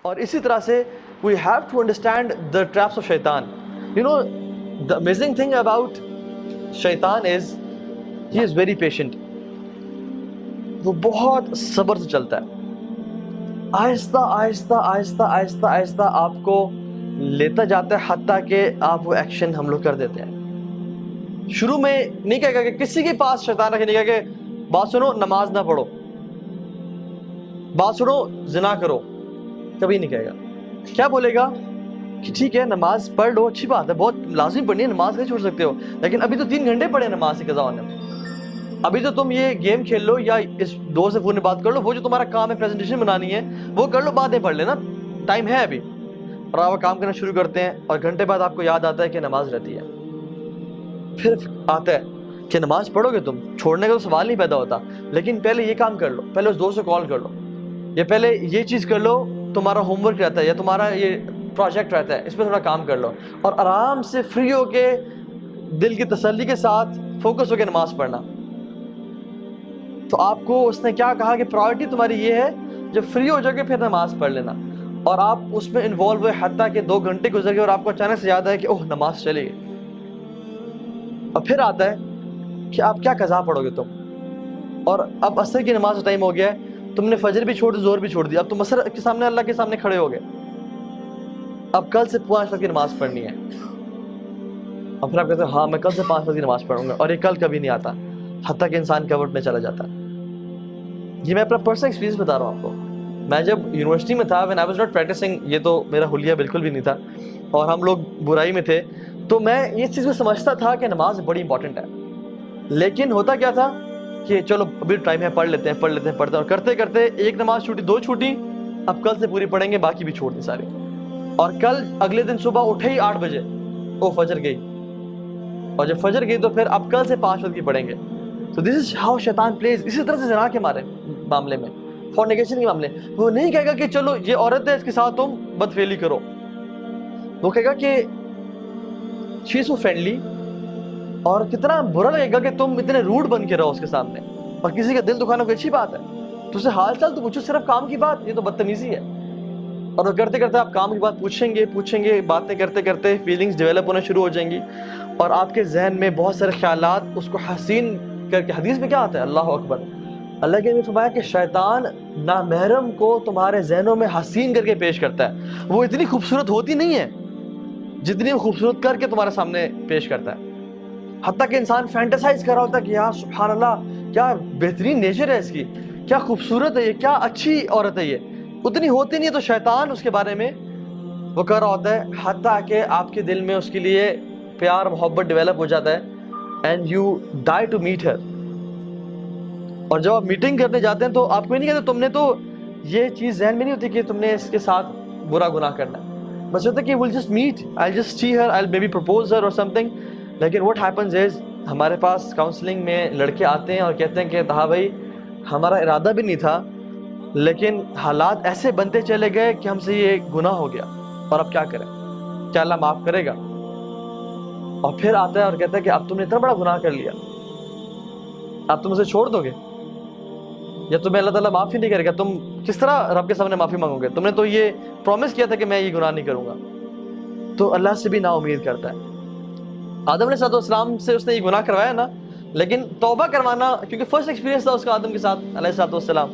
اور اسی طرح سے we have to understand the traps of shaitan. You know, the amazing thing about shaitan is he is very patient. وہ بہت صبر سے چلتا ہے، آہستہ آہستہ آہستہ آہستہ آہستہ آپ کو لیتا جاتا ہے، حتیٰ کہ آپ وہ ایکشن ہم لوگ کر دیتے ہیں۔ شروع میں نہیں کہے گا کہ کسی کے پاس شیطان رکھے، نہیں کہے کہ بات سنو نماز نہ پڑھو، بات سنو زنا کرو، کبھی نہیں کہے گا۔ کیا بولے گا کہ ٹھیک ہے نماز پڑھ لو، اچھی بات ہے، بہت لازمی پڑھنی ہے، نماز نہیں چھوڑ سکتے ہو، لیکن ابھی تو 3 گھنٹے پڑھے نماز کی قضا ہونے میں، ابھی تو تم یہ گیم کھیل لو یا اس دوست سے فون میں بات کر لو، وہ جو تمہارا کام ہے پریزنٹیشن بنانی ہے وہ کر لو، بعد میں پڑھ لینا، ٹائم ہے ابھی۔ اور آپ کام کرنا شروع کرتے ہیں اور گھنٹے بعد آپ کو یاد آتا ہے کہ نماز رہتی ہے، پھر آتا ہے کہ نماز پڑھو گے تم، چھوڑنے کا تو سوال نہیں پیدا ہوتا، لیکن پہلے یہ کام کر لو، پہلے اس دوست سے کال کر لو، یا پہلے یہ چیز کر لو، تمہارا ہوم ورک رہتا ہے یا تمہارا یہ پروجیکٹ رہتا ہے، اس پہ تھوڑا کام کر لو، اور آرام سے فری ہو کے دل کی تسلی کے ساتھ فوکس ہو کے نماز پڑھنا۔ تو آپ کو اس نے کیا کہا کہ پرائورٹی تمہاری یہ ہے، جب فری ہو جاؤ گے پھر نماز پڑھ لینا، اور آپ اس میں انوالو ہوئے حتیٰ کہ 2 گھنٹے گزر گئے اور آپ کو اچانک سے یاد ہے کہ اوہ نماز چلی گئی، اور پھر آتا ہے کہ آپ کیا قضا پڑھو گے تم، اور اب عصر کی نماز کا ٹائم ہو گیا ہے، تم نے فجر بھی چھوڑ دی، ظہر بھی چھوڑ دی، اب تم عصر کے سامنے اللہ کے سامنے کھڑے ہو گئے، اب کل سے 5 وقت کی نماز پڑھنی ہے، اور پھر آپ کہتے ہیں ہاں میں کل سے 5 وقت کی نماز پڑھوں گا، اور یہ کل کبھی نہیں آتا، حتیٰ کہ انسان کورٹ میں چلا جاتا ہے۔ یہ میں اپنا پرسنل ایکسپیرینس بتا رہا ہوں آپ کو، میں جب یونیورسٹی میں تھا when I was not practicing، یہ تو میرا حلیہ بالکل بھی نہیں تھا اور ہم لوگ برائی میں تھے، تو میں اس چیز کو سمجھتا تھا کہ نماز بڑی امپورٹنٹ ہے، لیکن ہوتا کیا تھا کہ چلو ابھی ٹائم ہے، پڑھ لیتے ہیں پڑھتے ہیں، اور کرتے کرتے 1 نماز چھوٹی، 2 چھوٹی، اب کل سے پوری پڑھیں گے، باقی بھی چھوڑ دی ساری، اور کل اگلے دن صبح اٹھے ہی 8 بجے، او فجر گئی، اور جب فجر گئی تو پھر اب کل سے 5 وقت کی پڑھیں گے۔ تو دس از ہاؤ شیطان پلیز۔ اسی طرح سے زنا کے معاملے میں، فورنیکیشن کے معاملے، وہ نہیں کہے گا کہ چلو یہ عورت ہے اس کے ساتھ تم بدفعلی کرو، وہ کہے گا کہ شی از سو فرینڈلی، اور کتنا برا لگے گا کہ تم اتنے روڈ بن کے رہو اس کے سامنے، اور کسی کا دل دکھانا کوئی اچھی بات ہے، تو اسے حال چال تو پوچھو، صرف کام کی بات، یہ تو بدتمیزی ہے۔ اور وہ کرتے کرتے آپ کام کی بات پوچھیں گے، باتیں کرتے کرتے فیلنگز ڈیولپ ہونا شروع ہو جائیں گی، اور آپ کے ذہن میں بہت سارے خیالات اس کو حسین کر کے، حدیث میں کیا آتا ہے، اللہ اکبر، اللہ کے نے فرمایا کہ شیطان نامحرم کو تمہارے ذہنوں میں حسین کر کے پیش کرتا ہے، وہ اتنی خوبصورت ہوتی نہیں ہے جتنی وہ خوبصورت کر کے تمہارے سامنے پیش کرتا ہے، حتیٰ کہ انسان فینٹیسائز کر رہا ہوتا ہے کہ یار سبحان اللہ کیا بہترین نیچر ہے اس کی، کیا خوبصورت ہے یہ، کیا اچھی عورت ہے یہ، اتنی ہوتی نہیں ہے، تو شیطان اس کے بارے میں وہ کر رہا ہوتا ہے، حتیٰ کہ آپ کے دل میں اس کے لیے پیار محبت ڈیولپ ہو جاتا ہے، and you die to meet her. اور جب آپ میٹنگ کرنے جاتے ہیں تو آپ کو نہیں کہتے، تم نے تو یہ چیز ذہن میں نہیں ہوتی کہ تم نے اس کے ساتھ برا گناہ کرنا ہے، بس ہوتا ہے کہ we'll just meet, I'll just see her, I'll maybe propose her or something، لیکن what happens is ہمارے پاس کاؤنسلنگ میں لڑکے آتے ہیں اور کہتے ہیں کہ ہاں بھائی ہمارا ارادہ بھی نہیں تھا، لیکن حالات ایسے بنتے چلے گئے کہ ہم سے یہ گناہ ہو گیا، اور اب کیا کریں، کیا اللہ معاف کرے گا؟ اور پھر آتا ہے اور کہتا ہے کہ اب تم نے اتنا بڑا گناہ کر لیا، اب تم اسے چھوڑ دو گے، یا تمہیں اللہ تعالیٰ معافی نہیں کرے گا، تم کس طرح رب کے سامنے معافی مانگو گے؟ تم نے تو یہ پرومس کیا تھا کہ میں یہ گناہ نہیں کروں گا۔ تو اللہ سے بھی نا امید کرتا ہے۔ آدم علیہ السلام سے اس نے یہ گناہ کروایا نا، لیکن توبہ کروانا، کیونکہ فرسٹ ایکسپیرینس تھا اس کا آدم کے ساتھ علیہ السلام،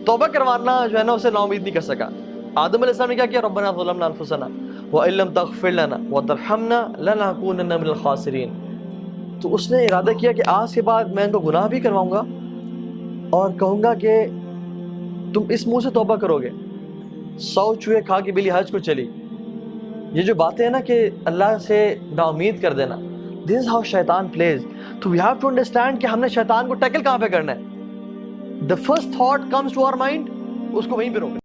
توبہ کروانا جو ہے نا اسے نا امید نہیں کر سکا۔ آدم علیہ السلام نے کیا کیا، ربنا ظلمنا انفسنا وان لم تغفر لنا وترحمنا لنکونن من الخاسرین۔ تو اس نے ارادہ کیا کہ آج کے بعد میں ان کو گناہ بھی کرواؤں گا، اور کہوں گا کہ تم اس منہ سے توبہ کرو گے، 100 چوہے کھا کے بلی حج کو چلی۔ یہ جو باتیں ہیں نا کہ اللہ سے نا امید کر دینا، this is how شیطان plays۔ تو we have to understand کہ ہم نے شیطان کو ٹیکل کہاں پہ کرنا ہے۔ the first thought comes to our mind، اس کو وہیں پہ روکنا۔